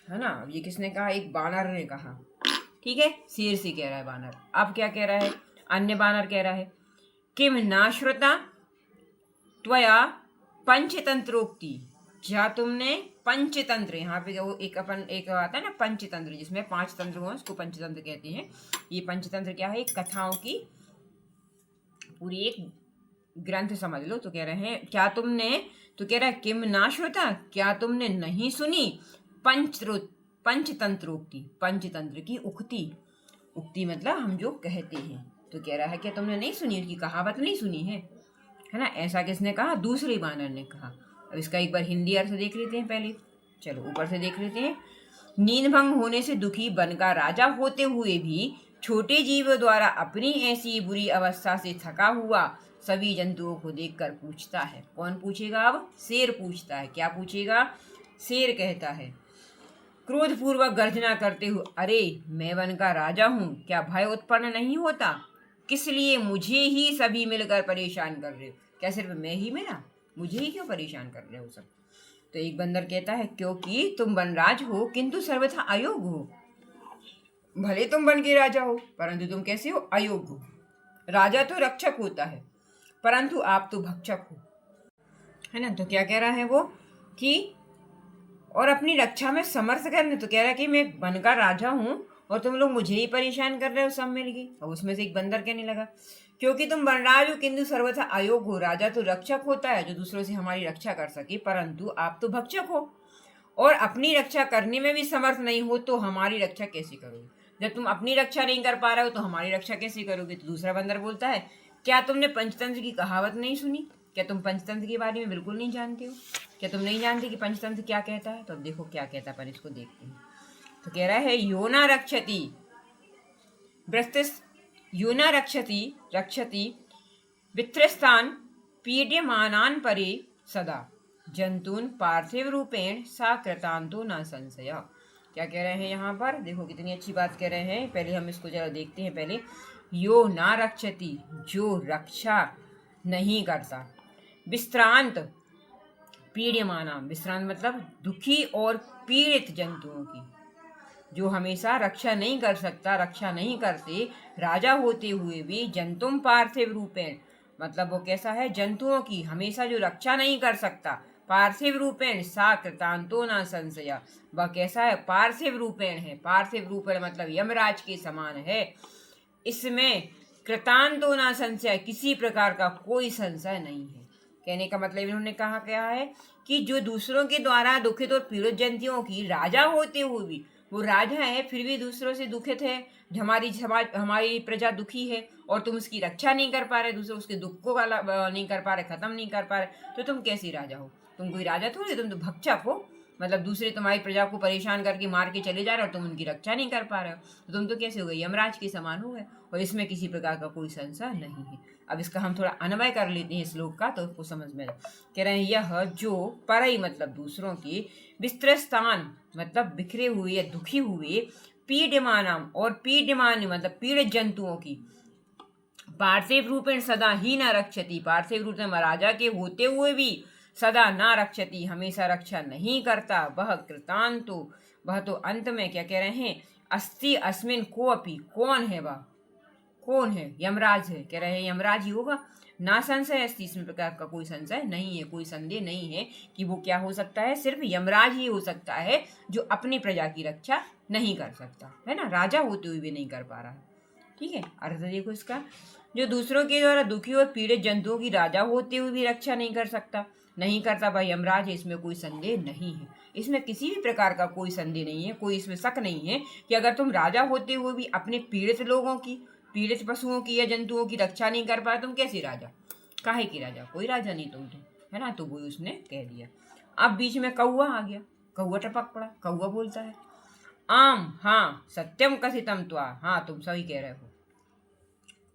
है ना। अब ये किसने कहा? एक बानर ने कहा, ठीक है, शेर से कह रहा है बानर। अब क्या कह रहा है? अन्य बानर कह रहा है, किम नाश्रुता त्वया पंचतंत्रोक्ति, क्या तुमने पंचतंत्र, यहाँ पे वो एक आता है ना पंचतंत्र, जिसमें 5 तंत्र हो, उसको पंचतंत्र कहते हैं। ये पंचतंत्र क्या है? एक कथाओं की पूरी एक ग्रंथ समझ लो। तो कह रहे हैं क्या तुमने, तो कह रहा है किम ना श्रुता, क्या तुमने नहीं सुनी पंचतंत्रोक्ति, पंचतंत्र की उक्ति। उक्ति मतलब हम जो कहते हैं। तो कह रहा है क्या तुमने नहीं सुनी, उनकी कहावत नहीं सुनी है ना? ऐसा किसने कहा? दूसरे बानर ने कहा। अब इसका एक बार हिंदी अर्थ देख लेते हैं पहले। चलो ऊपर से देख लेते हैं। नींद भंग होने से दुखी बन का राजा होते हुए भी छोटे जीवों द्वारा अपनी ऐसी बुरी अवस्था से थका हुआ सभी जंतुओं को देखकर पूछता है। कौन पूछेगा अब? शेर पूछता है। क्या पूछेगा? शेर कहता है क्रोधपूर्वक गर्जना करते हुए, अरे मैं वन का राजा हूँ, क्या भय उत्पन्न नहीं होता? किस लिए मुझे ही सभी मिलकर परेशान कर रहे हो? क्या सिर्फ मैं ही मिला? मुझे ही क्यों परेशान कर रहे हो सब? तो एक बंदर कहता है क्योंकि तुम वनराज हो किंतु सर्वथा अयोग्य हो। भले तुम वन के राजा हो परंतु तुम कैसे हो? अयोग्य हो। राजा तो रक्षक होता है परंतु आप तो भक्षक हो, है ना? तो क्या कह रहा है वो कि और अपनी रक्षा में समर्थ करने, तो कह रहा है कि मैं वन का राजा हूँ और तुम लोग मुझे ही परेशान कर रहे हो सब मिलके। और उसमें से एक बंदर कहने लगा क्योंकि तुम वनराज हो किंतु सर्वथा अयोग्य हो। राजा तो रक्षक होता है जो दूसरों से हमारी रक्षा कर सके, परंतु आप तो भक्षक हो और अपनी रक्षा करने में भी समर्थ नहीं हो, तो हमारी रक्षा कैसे करोगे? जब तुम अपनी रक्षा नहीं कर पा रहे हो तो हमारी रक्षा कैसे करोगे? तो दूसरा बंदर बोलता है क्या तुमने पंचतंत्र की कहावत नहीं सुनी? क्या तुम पंचतंत्र के बारे में बिल्कुल नहीं जानते हो? क्या तुम नहीं जानते कि पंचतंत्र क्या कहता है? तो अब देखो क्या कहता है, पर इसको देखते हैं। तो कह रहा है योना रक्षति योना रक्षति वित्रस्तान पीड्यमानान परे सदा जंतून पार्थिव रूपेण सा कृतांतो न संशय। क्या कह रहे हैं यहाँ पर? देखो कितनी अच्छी बात कह रहे हैं। पहले हम इसको जरा देखते हैं। पहले यो ना रक्षति, जो रक्षा नहीं करता, विश्रांत पीड्यमाना, विश्रांत मतलब दुखी और पीड़ित जंतुओं की, जो हमेशा रक्षा नहीं कर सकता, रक्षा नहीं करते राजा होते हुए भी, जंतुम पार्थिव रूपेण मतलब वो कैसा है? जंतुओं की हमेशा जो रक्षा नहीं कर सकता, पार्थिव रूपेण सा कृतांतो न संशय, वह कैसा है? पार्थिव रूपेण है। पार्थिव रूपेण मतलब यमराज के समान है। इसमें कृतांतो न संशय, किसी प्रकार का कोई संशय नहीं है। कहने का मतलब इन्होंने कहा क्या है कि जो दूसरों के द्वारा दुखित और पीड़ित जंतुओं की राजा होते हुए भी, वो राजा है फिर भी दूसरों से दुखित है, हमारी प्रजा दुखी है और तुम उसकी रक्षा नहीं कर पा रहे, दूसरे उसके दुख को नहीं कर पा रहे, खत्म नहीं कर पा रहे, तो तुम कैसी राजा हो? तुम कोई राजा थोड़ी, तुम तो भक्षक हो। मतलब दूसरे तुम्हारी प्रजा को परेशान करके मार के चले जा रहे हो, तुम उनकी रक्षा नहीं कर पा रहे हो, तो तुम तो कैसे हो गए? यमराज के समान हो गए। और इसमें किसी प्रकार का कोई संशय नहीं है। अब इसका हम थोड़ा अन्वय कर लेते हैं श्लोक का, तो उसको समझ में कह रहे हैं यह जो परई मतलब दूसरों की, विस्तृतान मतलब बिखरे हुए या दुखी हुए, पीड्यमानम और पीड्यमान मतलब पीड़ित जंतुओं की, पार्थिव रूपेण सदा ही न रक्षति, पार्थिव रूप में राजा के होते हुए भी सदा न रक्षति, हमेशा रक्षा नहीं करता, वह कृतांतो, वह तो अंत में क्या कह रहे हैं? अस्ति अस्मिन को अपि, कौन है वह? कौन है? यमराज है। कह रहे हैं यमराज ही होगा। ना संशय अस्ति, इसमें प्रकार का कोई संशय नहीं है, कोई संदेह नहीं है कि वो क्या हो सकता है? सिर्फ यमराज ही हो सकता है जो अपनी प्रजा की रक्षा नहीं कर सकता, है ना? राजा होते हुए भी नहीं कर पा रहा है। ठीक है, अर्थ देखो इसका, जो दूसरों के द्वारा दुखी और पीड़ित जंतुओं की राजा होते हुए भी रक्षा नहीं कर सकता, नहीं करता, वह यमराज है। इसमें कोई संदेह नहीं है, इसमें किसी भी प्रकार का कोई संदेह नहीं है, कोई इसमें शक नहीं है कि अगर तुम राजा होते हुए भी अपने पीड़ित लोगों की, पीड़ित पशुओं की या जंतुओं की रक्षा नहीं कर पाए, तुम कैसे राजा? काहे की राजा? कोई राजा नहीं तुम तो, है ना? तो वो उसने कह दिया। अब बीच में कौआ आ गया, कौआ टपक पड़ा। कौआ बोलता है आम हाँ सत्यम कथितम त्वा, हाँ तुम सही कह रहे हो।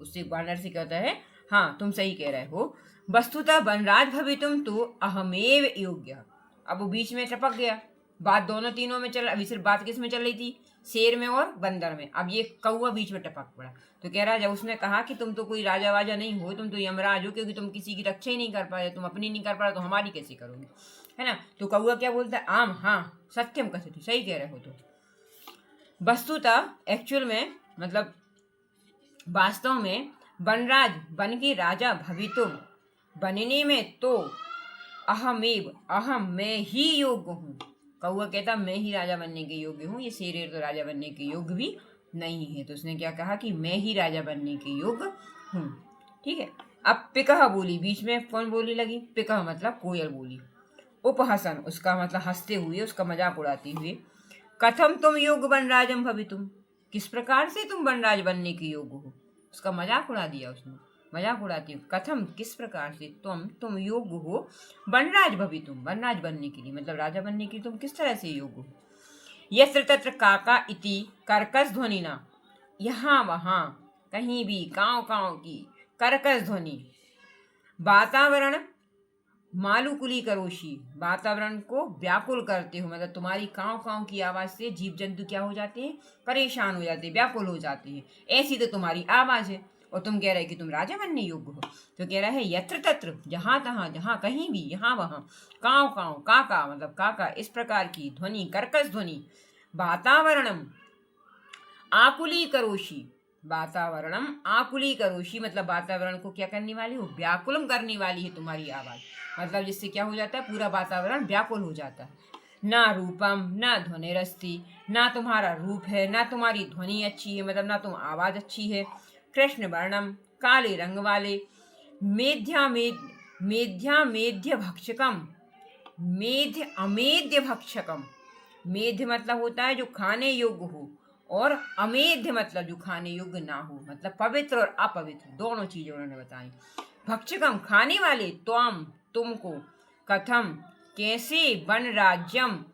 उससे बानर से कहता है हाँ तुम सही कह रहे हो, वस्तुतः वनराज भवितुम तो अहमेव योग्य। अब वो बीच में टपक गया, बात दोनों तीनों में चल, अभी सिर्फ बात किस में चल रही थी? शेर में और बंदर में। अब ये कौआ बीच में टपक पड़ा। तो कह रहा है जब उसने कहा कि तुम तो कोई राजा वाजा नहीं हो, तुम तो यमराज हो, क्योंकि तुम किसी की रक्षा ही नहीं कर पाए, तुम अपनी नहीं कर पा रहे, तो हमारी कैसे करोगे, है ना? तो कौआ क्या बोलता है? आम हाँ सत्यम कथित, सही कह रहे हो। तो वस्तुतः एक्चुअल में मतलब वास्तव में वनराज, वन के राजा भवितुम बनने में तो अहमेव, अहम मैं ही योग्य हूँ, कौआ कहता मैं ही राजा बनने के योग्य हूँ, ये शेर तो राजा बनने के योग्य भी नहीं है। तो उसने क्या कहा कि मैं ही राजा बनने के योग्य हूँ। ठीक है। अब पिकह बोली, बीच में कौन बोली लगी? पिकह मतलब कोयल बोली। उपहसन उसका मतलब हंसते हुए, उसका मजाक उड़ाते हुए। कथम तुम योग्य बनराजम भवितुम, किस प्रकार से तुम बनराज बनने के योग्य हो, उसका मजाक उड़ा दिया उसने, मजाक उड़ाती हूँ। कथम किस प्रकार से तुम योग्य हो बनराज भवितुम, बनराज बनने के लिए, मतलब राजा बनने के लिए तुम किस तरह से योग्य हो। यत्र तत्र काका इति कर्कश ध्वनि ना, यहाँ वहाँ कहीं भी काँव काँव की कर्कश ध्वनि। वातावरण मालुकुली करोशी, वातावरण को व्याकुल करते हो, मतलब तुम्हारी काँव काँव की आवाज से जीव जंतु क्या हो जाते हैं? परेशान हो जाते हैं, व्याकुल हो जाते हैं। ऐसी तो तुम्हारी आवाज है और तुम कह रहे कि तुम राजा बनने योग्य हो। तो कह रहा है यत्र तत्र, जहाँ तहाँ, जहाँ कहीं भी, यहाँ वहाँ, काँव काँव काका मतलब काका, इस प्रकार की ध्वनि, कर्कश ध्वनि। वातावरणम आकुली करोशी, वातावरणम आकुली करोशी मतलब वातावरण को क्या करने वाली हो? व्याकुलम करने वाली है तुम्हारी आवाज, मतलब जिससे क्या हो जाता है? पूरा वातावरण व्याकुल हो जाता है। ना रूपम ना ध्वनिरस्ति, ना तुम्हारा रूप है, ना तुम्हारी ध्वनि अच्छी है, मतलब ना तुम आवाज अच्छी है। कृष्ण वर्णम काले रंग वाले। मेध्या मेध्य भक्षकम, मेध्य अमेध्य भक्षकम। मेध्य मतलब होता है जो खाने योग्य हो, और अमेध्य मतलब जो खाने योग्य ना हो, मतलब पवित्र और अपवित्र दोनों चीजें उन्होंने बताई। भक्षकम खाने वाले, त्वम तुमको, कथम कैसे, वन राज्यम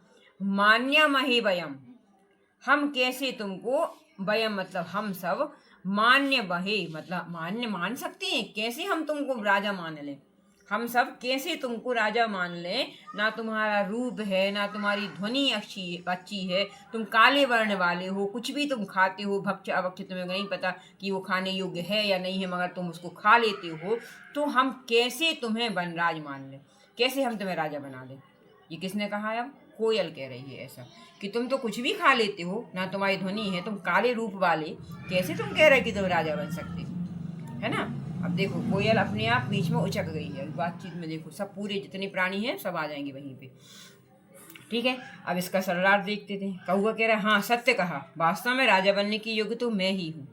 मान्यमहे वयम, हम कैसे तुमको, वयम मतलब हम सब, मान्य बहे मतलब मान्य मान सकते हैं, कैसे हम तुमको राजा मान लें, हम सब कैसे तुमको राजा मान लें। ना तुम्हारा रूप है, ना तुम्हारी ध्वनि अच्छी है, तुम काले वर्ण वाले हो, कुछ भी तुम खाते हो, भक्ष अभक्ष तुम्हें नहीं पता कि वो खाने योग्य है या नहीं है, मगर तुम उसको खा लेते हो, तो हम कैसे तुम्हें बनराज मान लें, कैसे हम तुम्हें राजा बना लें। ये किसने कहा है? अब कोयल कह रही है ऐसा कि तुम तो कुछ भी खा लेते हो, ना तुम्हारी ध्वनि है, तुम काले रूप वाले, कैसे तुम कह रहे कि तुम राजा बन सकते हो, है ना। अब देखो कोयल अपने आप बीच में उचक गई है बातचीत में, देखो सब पूरे जितने प्राणी हैं सब आ जाएंगे वहीं पे। ठीक है। अब इसका सरलार देखते थे। कौआ कह रहा हाँ सत्य कहा, वास्तव में राजा बनने की योग्य तो मैं ही हूँ।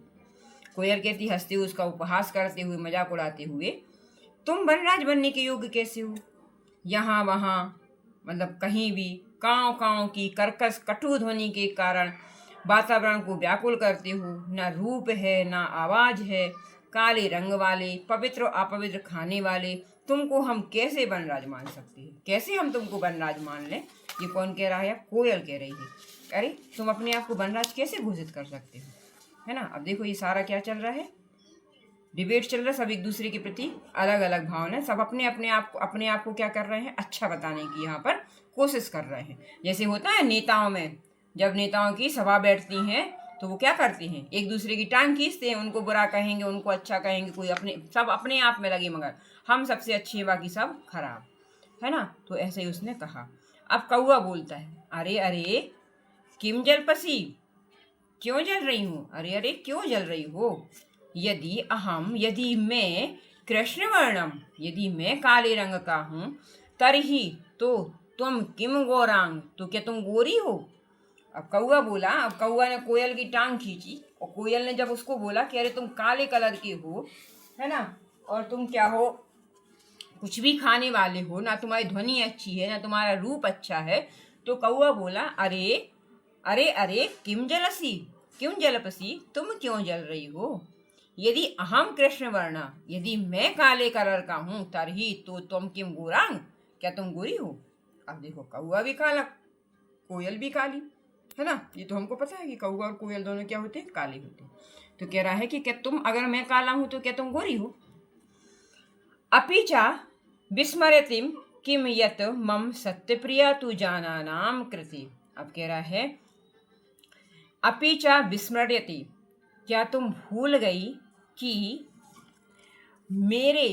कोयल कहती हंसते हुए, उसका उपहास करते हुए, मजाक उड़ाते हुए, तुम बनराज बनने के योग्य कैसे हो? यहाँ वहाँ मतलब कहीं भी काँव काँव की कर्कश कटु ध्वनि के कारण वातावरण को व्याकुल करते हो, ना रूप है ना आवाज है, काले रंग वाले, पवित्र अपवित्र खाने वाले, तुमको हम कैसे बनराज मान सकते हैं, कैसे हम तुमको बनराज मान लें। ये कौन कह रहा है? कोयल कह रही है। अरे तुम अपने आप को बनराज कैसे घोषित कर सकते हो, है ना। अब देखो ये सारा क्या चल रहा है? डिबेट चल रहा है, सब एक दूसरे के प्रति अलग अलग भावना, सब अपने आप को क्या कर रहे हैं? अच्छा बताने की यहाँ पर कोशिश कर रहे हैं। जैसे होता है नेताओं में, जब नेताओं की सभा बैठती हैं तो वो क्या करते हैं? एक दूसरे की टांग खींचते हैं, उनको बुरा कहेंगे, उनको अच्छा कहेंगे, कोई अपने, सब अपने आप में लगे, मगर हम सबसे अच्छे हैं, बाकी सब खराब, है ना। तो ऐसे ही उसने कहा। अब कौआ बोलता है, अरे अरे किम जलपसी, क्यों जल रही हूँ? अरे अरे क्यों जल रही हो? यदि मैं कृष्णवर्णम, यदि मैं काले रंग का हूँ, तरही तो तुम किम गौरांग, तो क्या तुम गोरी हो? अब कौआ बोला, अब कौआ ने कोयल की टांग खींची, और कोयल ने जब उसको बोला कि अरे तुम काले कलर के हो, है ना, और तुम क्या हो? कुछ भी खाने वाले हो, ना तुम्हारी ध्वनि अच्छी है, ना तुम्हारा रूप अच्छा है। तो कौआ बोला, अरे अरे अरे किम जलसी, क्यों जलपसी, तुम क्यों जल रही हो? यदि अहम कृष्ण वर्णा, यदि मैं काले कलर का हूँ, तरही तो तुम किम गोरांग, क्या तुम गोरी हो? अब देखो कौआ भी काला, कोयल भी काली, है ना। ये तो हमको पता है कि कौआ और कोयल दोनों क्या होते हैं? काले होते हैं। तो कह रहा है कि क्या तुम, अगर मैं काला हूं तो क्या तुम गोरी हो? अपिचा विस्मरतिम किम यत मम सत्यप्रिया तु जाना नाम कृति। अब कह रहा है अपिचा विस्मृति, क्या तुम भूल गई कि मेरे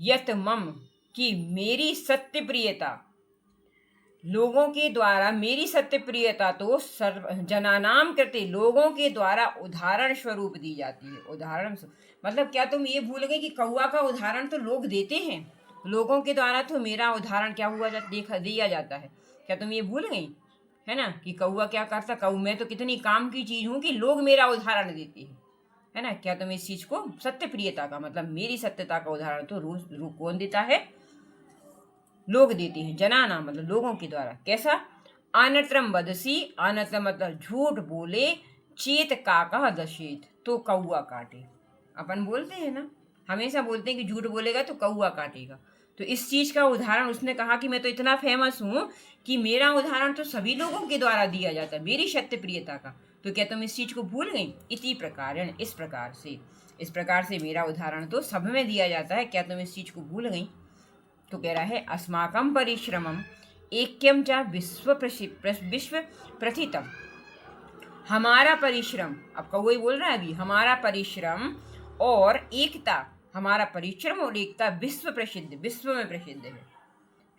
यत मम, कि मेरी सत्यप्रियता, लोगों के द्वारा मेरी सत्यप्रियता तो सर्व जनानाम करते, लोगों के द्वारा उदाहरण स्वरूप दी जाती है। उदाहरण मतलब क्या तुम ये भूल गए कि कौआ का उदाहरण तो लोग देते हैं, लोगों के द्वारा तो मेरा उदाहरण क्या हुआ देखा दिया जाता है, क्या तुम ये भूल गई? है ना, कि कौआ क्या करता, कौ मैं तो कितनी काम की चीज हूँ कि लोग मेरा उदाहरण देते हैं, है ना। क्या तुम इस चीज को, सत्य प्रियता का मतलब मेरी सत्यता का उदाहरण तो रोज कौन देता है, लोग देते हैं, जनाना मतलब लोगों के द्वारा। कैसा, अनत्रम बदसी, अनत्रम मतलब झूठ बोले, चेत काका दशेत तो कौआ काटे। अपन बोलते हैं ना, हमेशा बोलते हैं कि झूठ बोलेगा तो कौआ काटेगा। तो इस चीज का उदाहरण उसने कहा कि मैं तो इतना फेमस हूं कि मेरा उदाहरण तो सभी लोगों के द्वारा दिया जाता है, मेरी सत्य प्रियता का। तो क्या तुम इस चीज को भूल गई, इति प्रकार, इस प्रकार से मेरा उदाहरण तो सब में दिया जाता है, क्या तुम इस चीज को भूल गई। तो कह रहा है अस्माकं परिश्रमम ऐक्यम च विश्व प्रथितम, हमारा परिश्रम, अब कौआ बोल रहा है अभी, हमारा परिश्रम और एकता, हमारा परिश्रम और एकता विश्व प्रसिद्ध, विश्व में प्रसिद्ध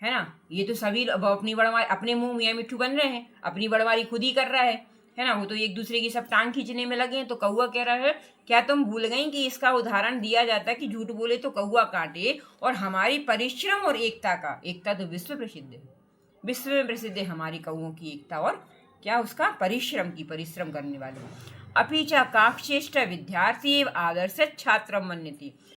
है ना। ये तो सभी अपनी बड़वारी, अपने मुंह मियाँ मिट्ठू बन रहे हैं, अपनी बड़वारी खुद ही कर रहा है ना। वो तो एक दूसरे की सब टांग खींचने में लगे हैं। तो कौआ कह रहा है क्या तुम भूल गई कि इसका उदाहरण दिया जाता है कि झूठ बोले तो कौआ काटे, और हमारी परिश्रम और एकता का, एकता तो विश्व प्रसिद्ध है, विश्व में प्रसिद्ध है हमारी कौओं की एकता और क्या, उसका परिश्रम की, परिश्रम करने वाले। अपि च काक्षेष्ट विद्यार्थी एवं आदर्श छात्र मन्यते,